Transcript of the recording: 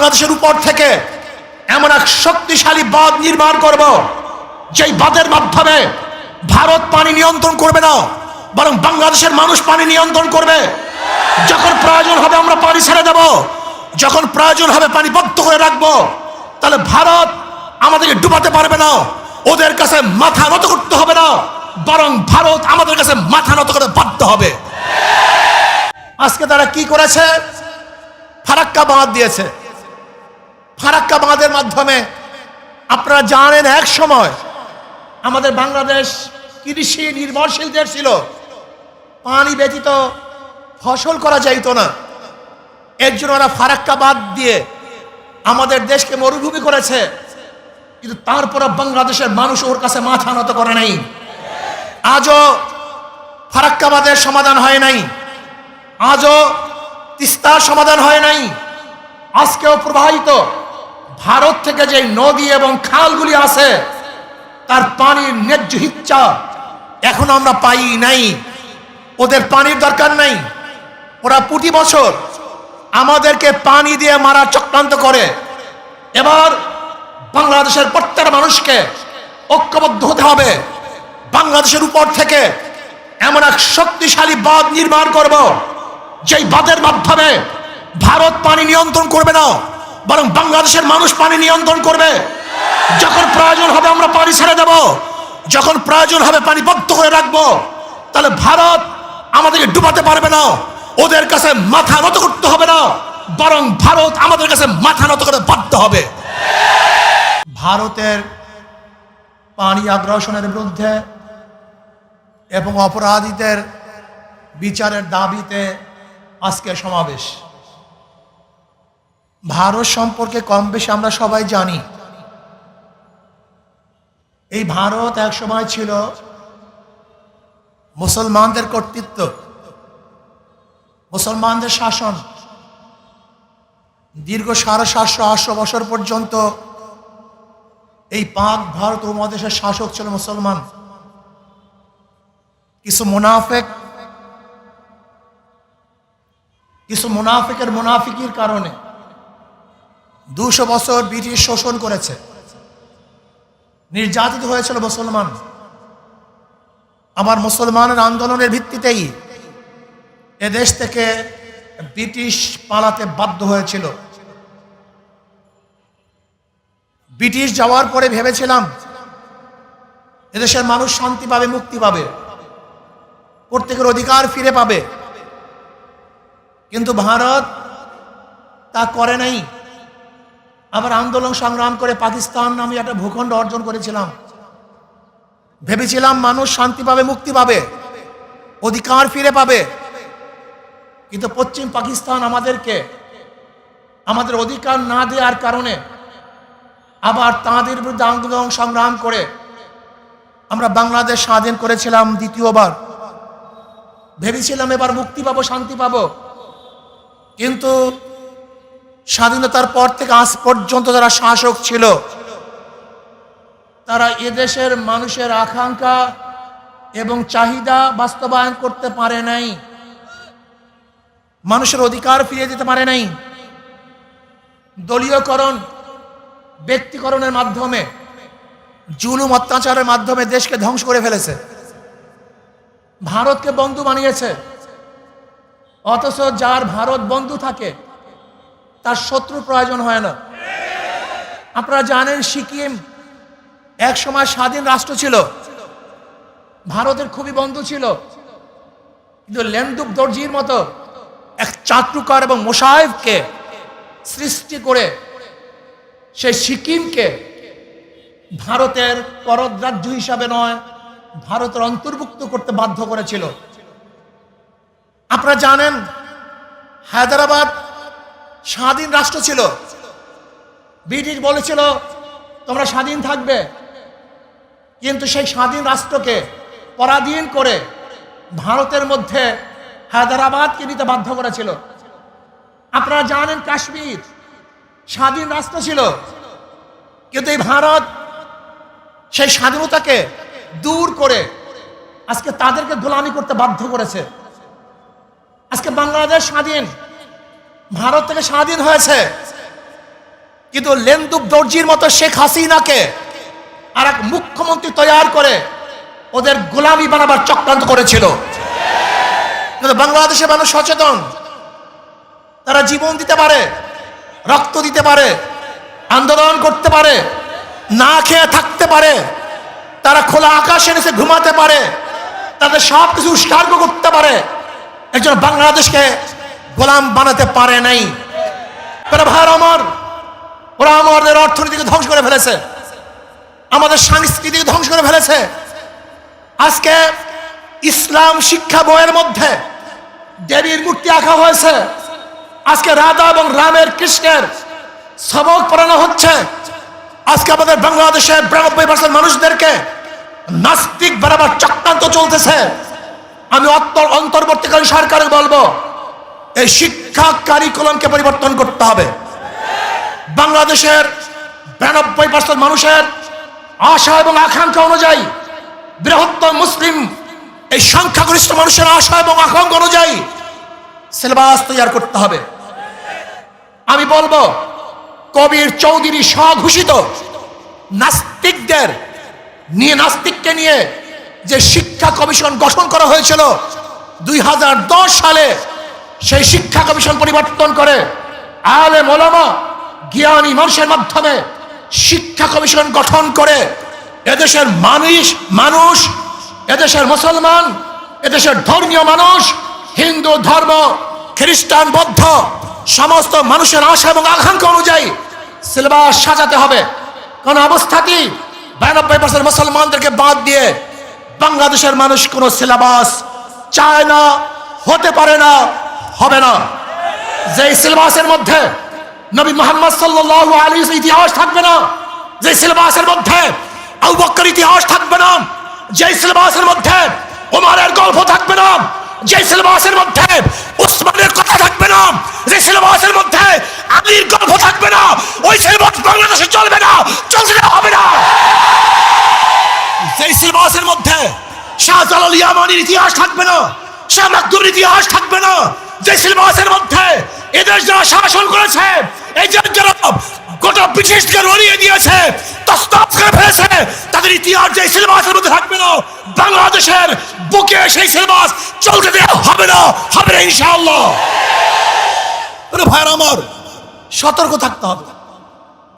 বাংলাদেশের উপর থেকে এমন এক শক্তিশালী বাঁধ নির্মাণ করব, যেই বাঁধের মাধ্যমে ভারত পানি নিয়ন্ত্রণ করবে না, বরং বাংলাদেশের মানুষ পানি নিয়ন্ত্রণ করবে। যখন প্রয়োজন হবে আমরা পানি ছেড়ে দেব, যখন প্রয়োজন হবে পানি বন্ধ করে রাখবো। তাহলে ভারত আমাদেরকে ডুবাতে পারবে না, ওদের কাছে মাথা নত করতে হবে না, বরং ভারত আমাদের কাছে মাথা নত করে বাধ্য হবে। আজকে তারা কি করেছে? ফারাক্কা বাঁধ দিয়েছে। ফারাক্কা বাঁধের মাধ্যমে আপনারা জানেন এক সময় আমাদের বাংলাদেশ কৃষি নির্ভরশীল দেশ ছিল, পানি ব্যতীত ফসল করা যাইত না। এর জন্য ওরা ফারাক্কা বাঁধ দিয়ে আমাদের দেশকে মরুভূমি করেছে, কিন্তু তারপরে বাংলাদেশের মানুষ ওর কাছে মাথা নত করে নাই। আজও ফারাক্কা বাঁধের সমাধান হয় নাই, আজও তিস্তার সমাধান হয় নাই। আজকেও প্রবাহিত ভারত থেকে যে নদী এবং খালগুলি আছে তার পানির ন্যায্য ইচ্ছা এখন আমরা পাই নাই। ওদের পানির দরকার নাই, ওরা প্রতি বছর আমাদেরকে পানি দিয়ে মারার চক্রান্ত করে। এবার বাংলাদেশের প্রত্যেকটা মানুষকে ঐক্যবদ্ধ হতে হবে। বাংলাদেশের উপর থেকে এমন এক শক্তিশালী বাঁধ নির্মাণ করব, যেই বাঁধের মাধ্যমে ভারত পানি নিয়ন্ত্রণ করবে না, বরং বাংলাদেশের মানুষ পানি নিয়ন্ত্রণ করবে। যখন প্রয়োজন হবে আমরা পানি ছেড়ে দেব, যখন প্রয়োজন হবে পানি বন্ধ করে রাখবো। তাহলে ভারত আমাদেরকে ডুবাতে পারবে না, ওদের কাছে মাথা নত করতে হবে না, বরং ভারত আমাদের কাছে মাথা নত করে বাধ্য হবে। ভারতের পানি আগ্রাসনের বিরুদ্ধে এবং অপরাধীদের বিচারের দাবিতে আজকে সমাবেশ। ভারত সম্পর্কে কম বেশি আমরা সবাই জানি। এই ভারত এক সময় ছিল মুসলমানদের কর্তৃত্ব, মুসলমানদের শাসন। দীর্ঘ 750-800 বছর পর্যন্ত এই পাক ভারত উপমহাদেশের শাসক ছিল মুসলমান। কিছু মুনাফিকের মুনাফিকির কারণে 200 বছর ব্রিটিশ শোষণ করেছে, নির্যাতিত হয়েছিল মুসলমান। আমার মুসলমানের আন্দোলনের ভিত্তিতেই এদেশ থেকে ব্রিটিশ পালাতে বাধ্য হয়েছিল। ব্রিটিশ যাওয়ার পরে ভেবেছিলাম এদেশের মানুষ শান্তি পাবে, মুক্তি পাবে, প্রত্যেকের অধিকার ফিরে পাবে, কিন্তু ভারত তা করে নাই। আবার আন্দোলন সংগ্রাম করে পাকিস্তান নামে একটা ভূখণ্ড অর্জন করেছিলাম। ভেবেছিলাম মানুষ শান্তি পাবে, মুক্তি পাবে, অধিকার ফিরে পাবে, কিন্তু পশ্চিম পাকিস্তান আমাদেরকে আমাদের অধিকার না দেওয়ার কারণে আবার তাঁদের বিরুদ্ধে আন্দোলন সংগ্রাম করে আমরা বাংলাদেশ স্বাধীন করেছিলাম দ্বিতীয়বার। ভেবেছিলাম এবার মুক্তি পাবো, শান্তি পাবো, কিন্তু স্বাধীনতার পর থেকে আজ পর্যন্ত যারা শাসক ছিল তারা এদেশের মানুষের আকাঙ্ক্ষা এবং চাহিদা বাস্তবায়ন করতে পারে নাই, মানুষের অধিকার ফিরিয়ে দিতে পারে নাই। দলীয়করণ, ব্যক্তিকরণের মাধ্যমে, জুলুম অত্যাচারের মাধ্যমে দেশকে ধ্বংস করে ফেলেছে। ভারতকে বন্ধু বানিয়েছে, অথচ যার ভারত বন্ধু থাকে তার শত্রু প্রয়োজন হয় না। আপনারা জানেন সিকিম এক সময় স্বাধীন রাষ্ট্র ছিল, ভারতের খুবই বন্ধু ছিল, কিন্তু লেন্দুক দর্জির মতো এক চাটুকার এবং মোশায়েবকে সৃষ্টি করে সেই সিকিমকে ভারতের পররাজ্য হিসাবে নয়, ভারতের অন্তর্ভুক্ত করতে বাধ্য করেছিল। আপনারা জানেন হায়দ্রাবাদ স্বাধীন রাষ্ট্র ছিল, ব্রিটিশ বলেছিল তোমরা স্বাধীন থাকবে, কিন্তু সেই স্বাধীন রাষ্ট্রকে পরাধীন করে ভারতের মধ্যে হায়দ্রাবাদকে নিতে বাধ্য করেছিল। আপনারা জানেন কাশ্মীর স্বাধীন রাষ্ট্র ছিল, কিন্তু এই ভারত সেই স্বাধীনতাকে দূর করে আজকে তাদেরকে গোলামি করতে বাধ্য করেছে। আজকে বাংলাদেশ স্বাধীন, ভারত থেকে স্বাধীন হয়েছে, কিন্তু লেন্দুব দর্জির মতো শেখ হাসিনাকে আর এক মুখ্যমন্ত্রী তৈরি করে ওদের গোলামি বানাবার চক্রান্ত করেছিল। কিন্তু বাংলাদেশের মানুষ সচেতন, তারা জীবন দিতে পারে, রক্ত দিতে পারে, আন্দোলন করতে পারে, না খেয়ে থাকতে পারে, তারা খোলা আকাশের নিচে ঘুমাতে পারে, তাদের সব কিছু উৎসর্গ করতে পারে। একজন বাংলাদেশকে গোলাম বানাতে পারে নাই। ভাই আমার, ওরা আমাদের অর্থনীতিকে ধ্বংস করে ফেলেছে, আমাদের সংস্কৃতিকে ধ্বংস করে ফেলেছে। আজকে ইসলাম শিক্ষা বইয়ের মধ্যে দেবীর মূর্তি আঁকা হয়েছে, আজকে রাধা এবং রামের কৃষ্ণের সবক পড়ানো হচ্ছে। আজকে আমাদের বাংলাদেশের 92% মানুষদেরকে নাস্তিক বানাবার চক্রান্ত চলতেছে। আমি অন্তর্বর্তীকালীন সরকারকে বলবো, এই শিক্ষা কারিকুলামকে পরিবর্তন করতে হবে। বাংলাদেশের 92% মানুষের আশা এবং আকাঙ্ক্ষা অনুযায়ী, বৃহত্তর মুসলিম এই সংখ্যাগরিষ্ঠ মানুষের আশা এবং আকাঙ্ক্ষা অনুযায়ী সিলেবাস তৈরি করতে হবে। আমি বলবো, কবির চৌধুরী স্বঘোষিত নাস্তিকদের নিয়ে, নাস্তিককে নিয়ে যে শিক্ষা কমিশন গঠন করা হয়েছিল 2010 সালে, সেই শিক্ষা কমিশন পরিবর্তন করে আলেম ওলামা জ্ঞানী মানুষের মাধ্যমে শিক্ষা কমিশন গঠন করে এদেশের মানুষ, এদেশের মুসলমান, এদেশের ধর্মীয় মানুষ, হিন্দু ধর্ম, খ্রিস্টান, বৌদ্ধ সমস্ত মানুষের আশা এবং আকাঙ্ক্ষা অনুযায়ী সিলেবাস সাজাতে হবে। কোন অবস্থাতেই 92% মুসলমানদেরকে বাদ দিয়ে বাংলাদেশের মানুষ কোন সিলেবাস চায় না, হতে পারে না, হবে না। যে সিলেবাসের মধ্যে নবী মুহাম্মদ সাল্লাল্লাহু আলাইহি ওয়াসাল্লাম ইতিহাস থাকবে না, যে সিলেবাসের মধ্যে আবু বকর ইতিহাস থাকবে না, যে সিলেবাসের মধ্যে ওমরের গল্প থাকবে না, যে সিলেবাসের মধ্যে উসমানের কথা থাকবে না, যে সিলেবাসের মধ্যে আলীর গল্প থাকবে না, ওই সিলেবাস বাংলাদেশে চলবে না, চলতে হবে না। যে সিলেবাসের মধ্যে শাহজালাল ইয়ামানির ইতিহাস থাকবে না, শাহ মাকদুমের ইতিহাস থাকবে না, যে সিলেবাসের মধ্যে এদেশ যারা শাসন করেছে, এই যারা গোটা ব্রিটিশকে রড়িয়ে দিয়েছে, তছনছ করে ফেলেছে, তাদের ইতিহাস যে সিলেবাসের মধ্যে থাকবে না, বাংলাদেশের বুকে সেই সিলেবাস চলতে দেওয়া হবে না, হবে না ইনশাআল্লাহ। ভাইরা আমার, সতর্ক থাকতে হবে।